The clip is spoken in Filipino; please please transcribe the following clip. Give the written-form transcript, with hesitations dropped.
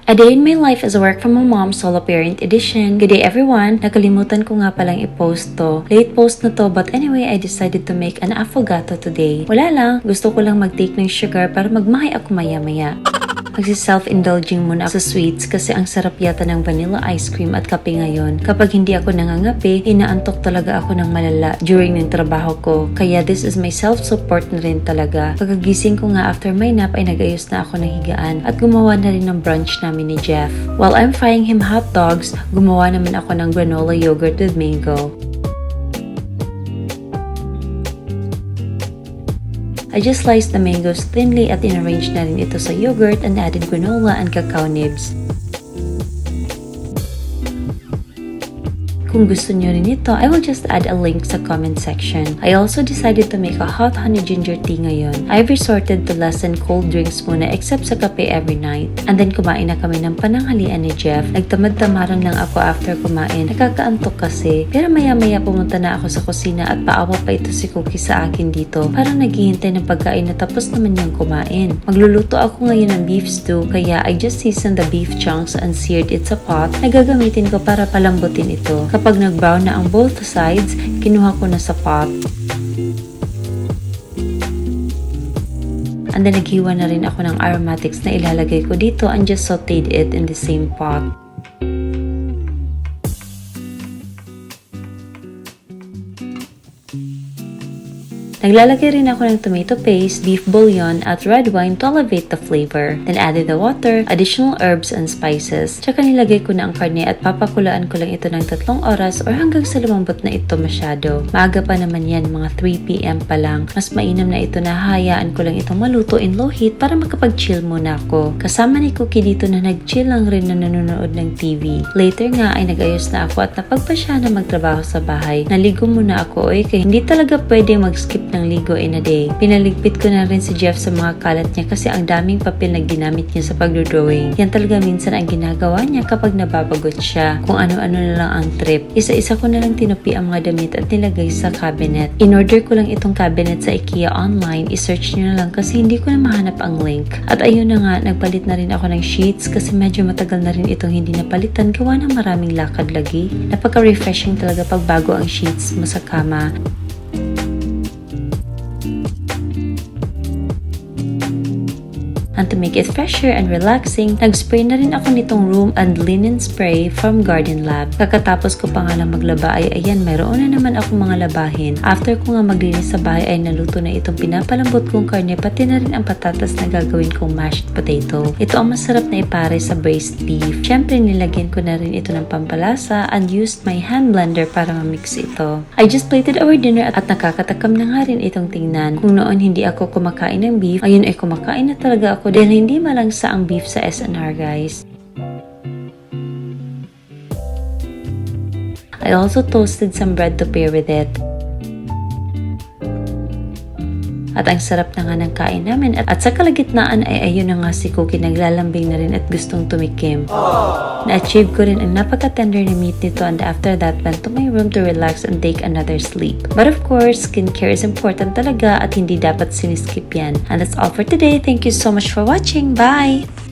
A Day in My Life as a Work from a Mom Solo Parent Edition. Good day everyone! Nakalimutan ko nga palang i-post to. Late post na to but anyway, I decided to make an affogato today. Wala lang, gusto ko lang mag-take ng sugar para magmahay ako maya-maya. Magsi-self-indulging muna ako sa sweets kasi ang sarap yata ng vanilla ice cream at kape ngayon. Kapag hindi ako nangangape, inaantok talaga ako ng malala during ng trabaho ko. Kaya this is my self-support na rin talaga. Pagkagising ko nga after my nap ay nag-ayos na ako ng higaan at gumawa na rin ng brunch namin ni Jeff. While I'm frying him hot dogs, gumawa naman ako ng granola yogurt with mango. I just sliced the mangoes thinly at inarrange na rin ito sa yogurt and added granola and cacao nibs. Kung gusto nyo rin ito, I will just add a link sa comment section. I also decided to make a hot honey ginger tea ngayon. I've resorted to lessen cold drinks muna except sa kape every night. And then kumain na kami ng pananghalian ni Jeff. Nagtamad-tamaran lang ako after kumain. Nakakaantok kasi. Pero maya-maya pumunta na ako sa kusina at paawa pa ito si Cookie sa akin dito. Parang naghihintay ng pagkain na tapos naman niyang kumain. Magluluto ako ngayon ng beef stew kaya I just seasoned the beef chunks and seared it sa pot na gagamitin ko para palambutin ito. Kapag nag-brown na ang both sides, kinuha ko na sa pot. And then naghiwa na rin ako ng aromatics na ilalagay ko dito and just sauteed it in the same pot. Naglalagay rin ako ng tomato paste, beef bouillon, at red wine to elevate the flavor. Then added the water, additional herbs and spices. Tsaka nilagay ko na ang karne at papakulaan ko lang ito ng 3 oras or hanggang sa lumambot na ito masyado. Maaga pa naman yan, mga 3 PM pa lang. Mas mainam na ito na hayaan ko lang itong maluto in low heat para makapag-chill muna ako. Kasama ni Cookie dito na nag-chill lang rin na nanonood ng TV. Later nga ay nag-ayos na ako at napagpasya na magtrabaho sa bahay. Naligo muna ako kaya hindi talaga pwede mag-skip ng ligo in a day. Pinaligpit ko na rin si Jeff sa mga kalat niya kasi ang daming papel na ginamit niya sa pagdodrawing. Yan talaga minsan ang ginagawa niya kapag nababagot siya. Kung ano-ano na lang ang trip. Isa-isa ko na lang tinupi ang mga damit at nilagay sa cabinet. In-order ko lang itong cabinet sa IKEA online. I-search nyo na lang kasi hindi ko na mahanap ang link. At ayun na nga, nagpalit na rin ako ng sheets kasi medyo matagal na rin itong hindi napalitan gawa ng maraming lakad lagi. Napaka-refreshing talaga pag bago ang sheets mo sa kama. And to make it fresher and relaxing, nag-spray na rin ako nitong room and linen spray from Garden Lab. Kakatapos ko pa nga lang maglaba ay ayan, mayroon na naman akong mga labahin. After ko nga maglinis sa bahay ay naluto na itong pinapalambot kong karne pati na rin ang patatas na gagawin kong mashed potato. Ito ang masarap na ipare sa braised beef. Syempre nilagyan ko na rin ito ng pampalasa and used my hand blender para ma-mix ito. I just plated our dinner at nakakatakam na nga rin itong tingnan. Kung noon hindi ako kumakain ng beef, ayun ay kumakain na talaga ako dahil hindi malangsa ang beef sa SNR guys. I also toasted some bread to pair with it. At ang sarap na nga ng kain namin at sa kalagitnaan ay ayun na nga si Cookie naglalambing na rin at gustong tumikim. Na-achieve ko rin ang napaka-tender na meat nito and after that went to my room to relax and take another sleep. But of course, skincare is important talaga at hindi dapat siniskip yan. And that's all for today. Thank you so much for watching. Bye!